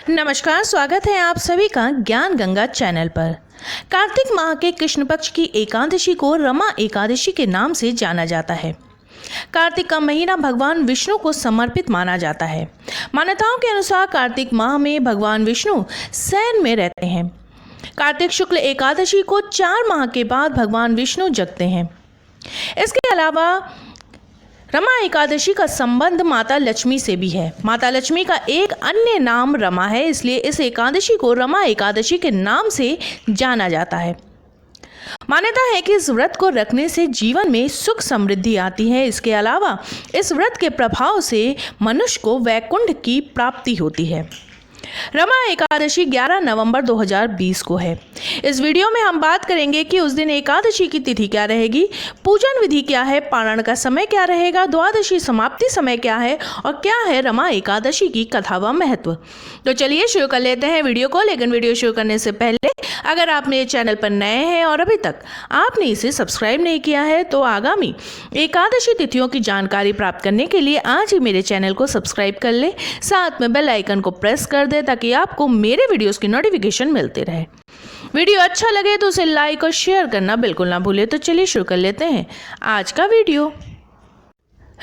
नमस्कार, स्वागत है आप सभी का ज्ञान गंगा चैनल पर। कार्तिक माह के कृष्ण पक्ष की एकादशी को रमा एकादशी के नाम से जाना जाता है। कार्तिक का महीना भगवान विष्णु को समर्पित माना जाता है। मान्यताओं के अनुसार कार्तिक माह में भगवान विष्णु शयन में रहते हैं। कार्तिक शुक्ल एकादशी को 4 माह के बाद भगवान विष्णु जगते हैं। इसके अलावा रमा एकादशी का संबंध माता लक्ष्मी से भी है। माता लक्ष्मी का एक अन्य नाम रमा है, इसलिए इस एकादशी को रमा एकादशी के नाम से जाना जाता है। मान्यता है कि इस व्रत को रखने से जीवन में सुख समृद्धि आती है। इसके अलावा इस व्रत के प्रभाव से मनुष्य को वैकुंठ की प्राप्ति होती है। रमा एकादशी 11 नवंबर 2020 को है। इस वीडियो में हम बात करेंगे कि उस दिन एकादशी की तिथि क्या रहेगी, पूजन विधि क्या है, पारण का समय क्या रहेगा, द्वादशी समाप्ति समय क्या है और क्या है रमा एकादशी की कथा व महत्व। तो चलिए शुरू कर लेते हैं वीडियो को। लेकिन वीडियो शुरू करने से पहले अगर आप मेरे चैनल पर नए हैं और अभी तक आपने इसे सब्सक्राइब नहीं किया है तो आगामी एकादशी तिथियों की जानकारी प्राप्त करने के लिए आज ही मेरे चैनल को सब्सक्राइब कर ले, साथ में बेल आइकन को प्रेस कर दे ताकि आपको मेरे वीडियोस की नोटिफिकेशन मिलते रहे। वीडियो अच्छा लगे तो उसे लाइक और शेयर करना बिल्कुल ना भूले। तो चलिए शुरू कर लेते हैं आज का वीडियो।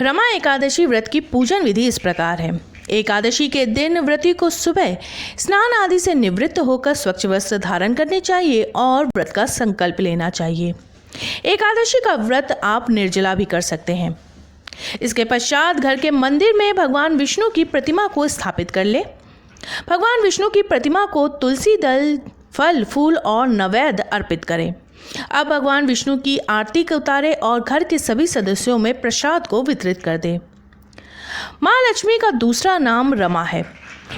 रमा एकादशी व्रत की पूजन विधि इस प्रकार है। एकादशी के दिन व्रती को सुबह स्नान आदि से निवृत्त होकर स्वच्छ वस्त्र धारण करने चाहिए और व्रत का संकल्प लेना चाहिए। एकादशी का व्रत आप निर्जला भी कर सकते हैं। इसके पश्चात घर के मंदिर में भगवान विष्णु की प्रतिमा को स्थापित कर ले। भगवान विष्णु की प्रतिमा को तुलसी दल, फल, फूल और नैवेद्य अर्पित करें। अब भगवान विष्णु की आरती को उतारे और घर के सभी सदस्यों में प्रसाद को वितरित कर दे। माँ लक्ष्मी का दूसरा नाम रमा है।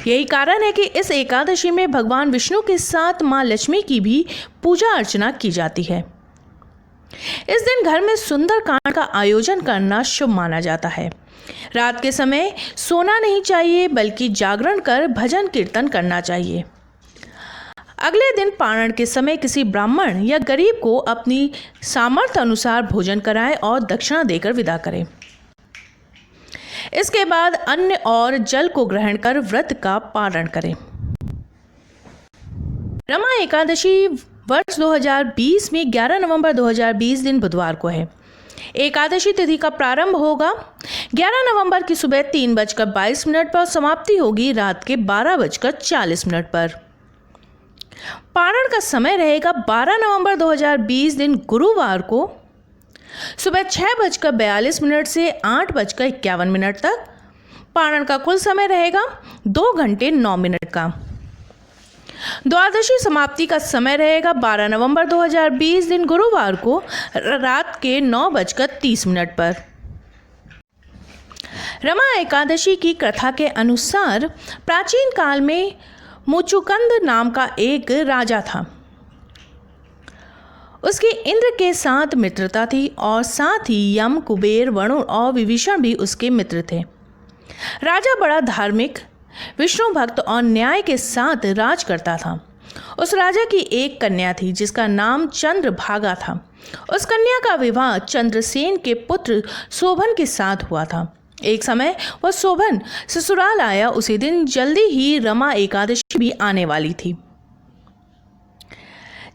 यही कारण है कि इस एकादशी में भगवान विष्णु के साथ माँ लक्ष्मी की भी पूजा अर्चना की जाती है। इस दिन घर में सुंदर कांड का आयोजन करना शुभ माना जाता है। रात के समय सोना नहीं चाहिए बल्कि जागरण कर भजन कीर्तन करना चाहिए। अगले दिन पारण के समय किसी ब्राह्मण या गरीब को अपनी सामर्थ्य अनुसार भोजन कराएं और दक्षिणा देकर विदा करें। इसके बाद अन्न और जल को ग्रहण कर व्रत का पारण करें। रमा एकादशी वर्ष 2020 में 11 नवंबर 2020 दिन बुधवार को है। एकादशी तिथि का प्रारंभ होगा 11 नवंबर की सुबह 3:22 पर, समाप्ति होगी रात के 12:40 पर। पारण का समय रहेगा 12 नवंबर 2020 दिन गुरुवार को सुबह 6:42 से 8:51 तक। पारण का कुल समय रहेगा 2 घंटे 9 मिनट का। द्वादशी समाप्ति का समय रहेगा 12 नवंबर 2020 दिन गुरुवार को रात के 9:30 पर। रमा एकादशी की कथा के अनुसार प्राचीन काल में मुचुकुंद नाम का एक राजा था। उसकी इंद्र के साथ मित्रता थी और साथ ही यम, कुबेर, वरुण और विभीषण भी उसके मित्र थे। राजा बड़ा धार्मिक, विष्णु भक्त और न्याय के साथ राज करता था। उस राजा की एक कन्या थी जिसका नाम चंद्रभागा था। उस कन्या का विवाह चंद्रसेन के पुत्र शोभन के साथ हुआ था। एक समय वह शोभन ससुराल आया। उसी दिन जल्दी ही रमा एकादशी भी आने वाली थी।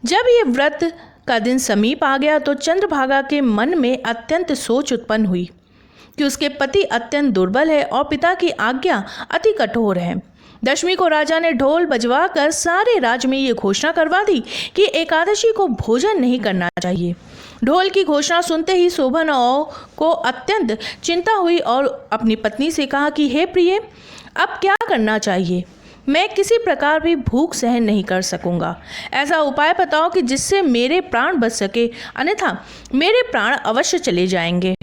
जब ये व्रत का दिन समीप आ गया तो चंद्रभागा के मन में अत्यंत सोच उत्पन्न हुई कि उसके पति अत्यंत दुर्बल है और पिता की आज्ञा अति कठोर है। दशमी को राजा ने ढोल बजवाकर सारे राज्य में ये घोषणा करवा दी कि एकादशी को भोजन नहीं करना चाहिए। ढोल की घोषणा सुनते ही शोभन को अत्यंत चिंता हुई और अपनी पत्नी से कहा कि हे प्रिय, अब क्या करना चाहिए? मैं किसी प्रकार भी भूख सहन नहीं कर सकूंगा। ऐसा उपाय बताओ कि जिससे मेरे प्राण बच सके, अन्यथा मेरे प्राण अवश्य चले जाएंगे।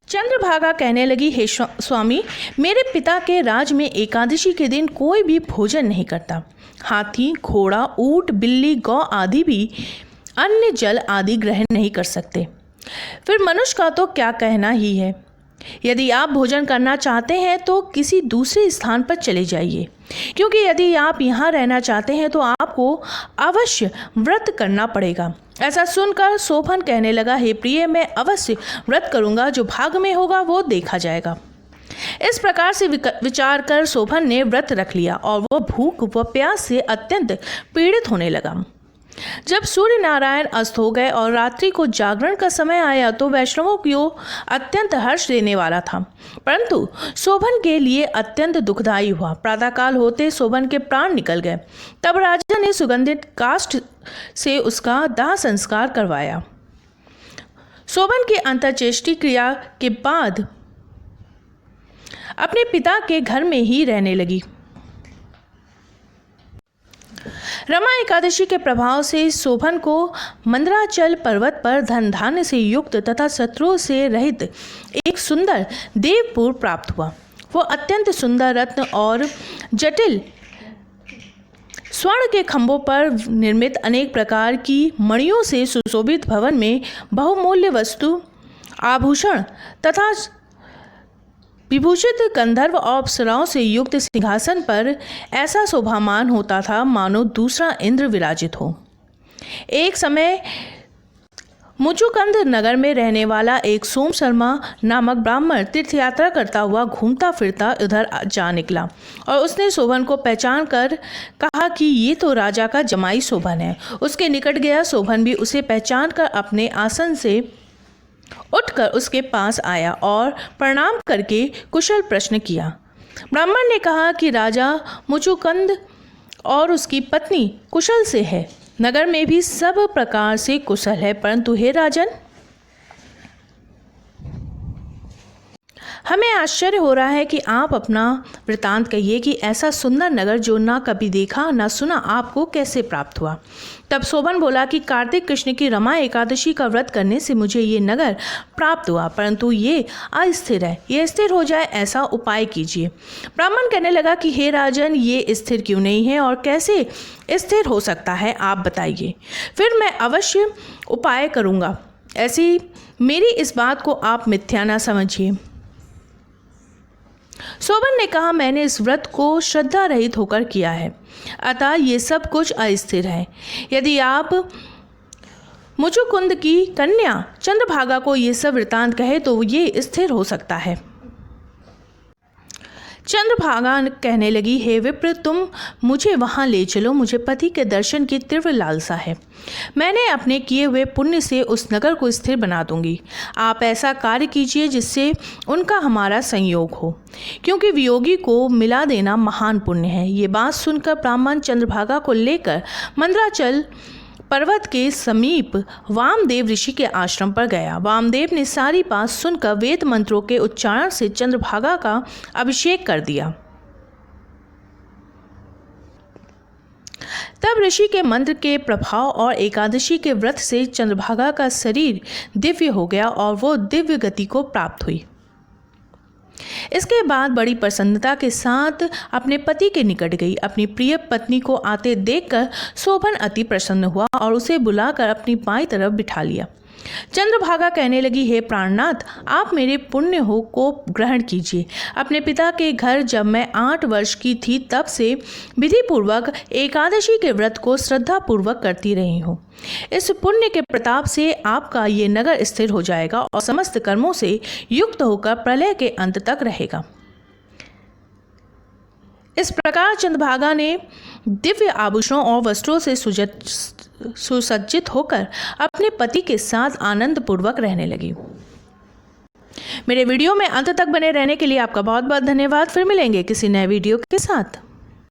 चंद्रभागा कहने लगी, हे स्वामी, मेरे पिता के राज में एकादशी के दिन कोई भी भोजन नहीं करता। हाथी, घोड़ा, ऊंट, बिल्ली, गौ आदि भी अन्न, जल आदि ग्रहण नहीं कर सकते। फिर मनुष्य का तो क्या कहना ही है। यदि आप भोजन करना चाहते हैं तो किसी दूसरे स्थान पर चले जाइए, क्योंकि यदि आप यहाँ रहना चाहते हैं तो आपको अवश्य व्रत करना पड़ेगा। ऐसा सुनकर शोभन कहने लगा, हे प्रिय, मैं अवश्य व्रत करूँगा, जो भाग में होगा वो देखा जाएगा। इस प्रकार से विचार कर शोभन ने व्रत रख लिया और वह भूख व प्यास से अत्यंत पीड़ित होने लगा। जब सूर्य नारायण अस्त हो गए और रात्रि को जागरण का समय आया तो वैष्णवों को अत्यंत हर्ष देने वाला था, परंतु शोभन के लिए अत्यंत दुखदायी हुआ। प्रातःकाल होते शोभन के प्राण निकल गए। तब राजा ने सुगंधित काष्ठ से उसका दाह संस्कार करवाया। शोभन की अंत्येष्टि क्रिया के बाद अपने पिता के घर में ही रहने लगी। रमा एकादशी के प्रभाव से शोभन को मंदराचल पर्वत पर धन धान्य से युक्त तथा शत्रुओं से रहित एक सुंदर देवपुर प्राप्त हुआ। वो अत्यंत सुंदर रत्न और जटिल स्वर्ण के खंभों पर निर्मित अनेक प्रकार की मणियों से सुशोभित भवन में बहुमूल्य वस्तु, आभूषण तथा विभूषित गंधर्व और अप्सराओं से युक्त सिंहासन पर ऐसा शोभामान होता था मानो दूसरा इंद्र विराजित हो। एक समय मुचुकंद नगर में रहने वाला एक सोम शर्मा नामक ब्राह्मण तीर्थ यात्रा करता हुआ घूमता फिरता उधर जा निकला और उसने शोभन को पहचान कर कहा कि ये तो राजा का जमाई शोभन है। उसके निकट गया। शोभन भी उसे पहचान कर अपने आसन से उठकर उसके पास आया और प्रणाम करके कुशल प्रश्न किया। ब्राह्मण ने कहा कि राजा मुचुकंद और उसकी पत्नी कुशल से है। नगर में भी सब प्रकार से कुशल है, परंतु हे राजन, हमें आश्चर्य हो रहा है कि आप अपना वृतांत कहिए कि ऐसा सुंदर नगर जो ना कभी देखा ना सुना आपको कैसे प्राप्त हुआ। तब शोभन बोला कि कार्तिक कृष्ण की रमा एकादशी का व्रत करने से मुझे ये नगर प्राप्त हुआ, परंतु ये अस्थिर है। ये स्थिर हो जाए ऐसा उपाय कीजिए। ब्राह्मण कहने लगा कि हे राजन, ये स्थिर क्यों नहीं है और कैसे स्थिर हो सकता है, आप बताइए, फिर मैं अवश्य उपाय करूँगा। ऐसी मेरी इस बात को आप मिथ्या ना समझिए। शोभन ने कहा, मैंने इस व्रत को श्रद्धा रहित होकर किया है, अतः ये सब कुछ अस्थिर है। यदि आप मुचुकुंद की कन्या चंद्रभागा को ये सब वृतांत कहे तो ये स्थिर हो सकता है। चंद्रभागा कहने लगी, हे विप्र, तुम मुझे वहाँ ले चलो, मुझे पति के दर्शन की तीव्र लालसा है। मैंने अपने किए हुए पुण्य से उस नगर को स्थिर बना दूंगी। आप ऐसा कार्य कीजिए जिससे उनका हमारा संयोग हो, क्योंकि वियोगी को मिला देना महान पुण्य है। ये बात सुनकर ब्राह्मण चंद्रभागा को लेकर मंदराचल पर्वत के समीप वामदेव ऋषि के आश्रम पर गया। वामदेव ने सारी बात सुनकर वेद मंत्रों के उच्चारण से चंद्रभागा का अभिषेक कर दिया। तब ऋषि के मंत्र के प्रभाव और एकादशी के व्रत से चंद्रभागा का शरीर दिव्य हो गया और वो दिव्य गति को प्राप्त हुई। इसके बाद बड़ी प्रसन्नता के साथ अपने पति के निकट गई। अपनी प्रिय पत्नी को आते देखकर शोभन अति प्रसन्न हुआ और उसे बुलाकर अपनी बाईं तरफ बिठा लिया। चंद्रभागा कहने लगी, हे प्राणनाथ, आप मेरे पुण्य हो को ग्रहण कीजिए। अपने पिता के घर जब मैं 8 वर्ष की थी तब से विधिपूर्वक एकादशी के व्रत को श्रद्धा पूर्वक करती रही हूँ। इस पुण्य के प्रताप से आपका ये नगर स्थिर हो जाएगा और समस्त कर्मों से युक्त होकर प्रलय के अंत तक रहेगा। इस प्रकार चंद्रभागा ने दिव्य आभूषणों और वस्त्रों से सुसज्जित होकर अपने पति के साथ आनंद पूर्वक रहने लगी। मेरे वीडियो में अंत तक बने रहने के लिए आपका बहुत बहुत धन्यवाद। फिर मिलेंगे किसी नए वीडियो के साथ।